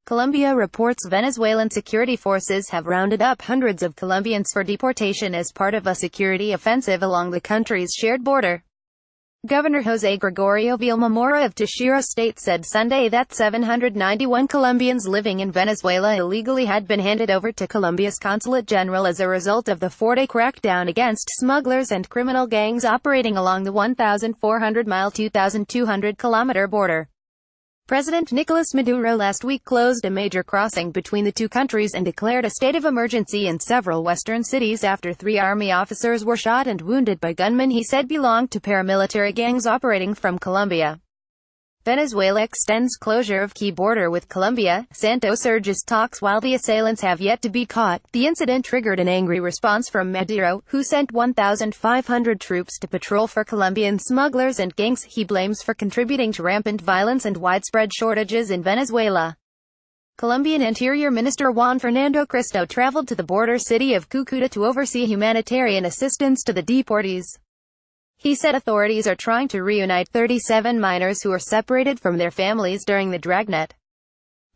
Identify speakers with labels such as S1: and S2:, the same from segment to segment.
S1: Colombia reports Venezuelan security forces have rounded up hundreds of Colombians for deportation as part of a security offensive along the country's shared border. Governor José Gregorio Villamamora of Táchira State said Sunday that 791 Colombians living in Venezuela illegally had been handed over to Colombia's Consulate General as a result of the four-day crackdown against smugglers and criminal gangs operating along the 1,400-mile, 2,200-kilometer border. President Nicolas Maduro last week closed a major crossing between the two countries and declared a state of emergency in several western cities after 3 army officers were shot and wounded by gunmen he said belonged to paramilitary gangs operating from Colombia. Venezuela extends closure of key border with Colombia. Santos urges talks while the assailants have yet to be caught. The incident triggered an angry response from Maduro, who sent 1,500 troops to patrol for Colombian smugglers and gangs he blames for contributing to rampant violence and widespread shortages in Venezuela. Colombian Interior Minister Juan Fernando Cristo traveled to the border city of Cúcuta to oversee humanitarian assistance to the deportees. He said authorities are trying to reunite 37 minors who were separated from their families during the dragnet.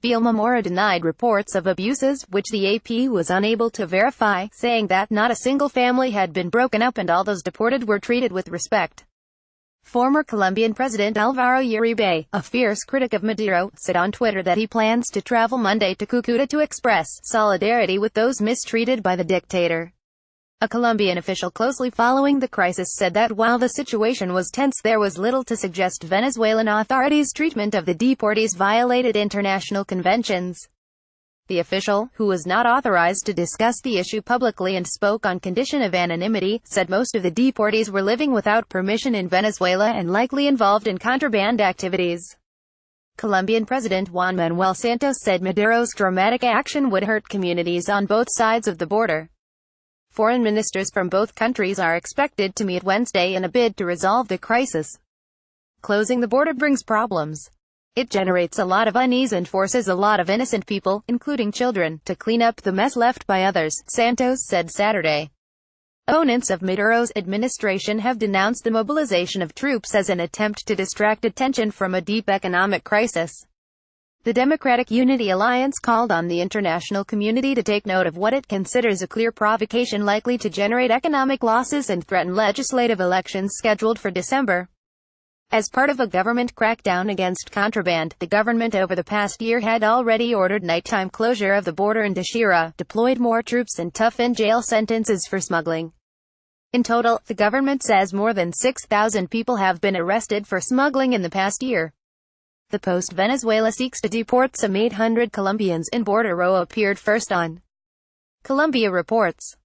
S1: Villamamora denied reports of abuses, which the AP was unable to verify, saying that not a single family had been broken up and all those deported were treated with respect. Former Colombian President Álvaro Uribe, a fierce critic of Maduro, said on Twitter that he plans to travel Monday to Cúcuta to express solidarity with those mistreated by the dictator. A Colombian official closely following the crisis said that while the situation was tense, there was little to suggest Venezuelan authorities' treatment of the deportees violated international conventions. The official, who was not authorized to discuss the issue publicly and spoke on condition of anonymity, said most of the deportees were living without permission in Venezuela and likely involved in contraband activities. Colombian President Juan Manuel Santos said Maduro's dramatic action would hurt communities on both sides of the border. Foreign ministers from both countries are expected to meet Wednesday in a bid to resolve the crisis. Closing the border brings problems. It generates a lot of unease and forces a lot of innocent people, including children, to clean up the mess left by others, Santos said Saturday. Opponents of Maduro's administration have denounced the mobilization of troops as an attempt to distract attention from a deep economic crisis. The Democratic Unity Alliance called on the international community to take note of what it considers a clear provocation likely to generate economic losses and threaten legislative elections scheduled for December. As part of a government crackdown against contraband, the government over the past year had already ordered nighttime closure of the border in Táchira, deployed more troops and toughened jail sentences for smuggling. In total, the government says more than 6,000 people have been arrested for smuggling in the past year. The Post Venezuela seeks to deport some 800 Colombians in border row appeared first on Colombia reports.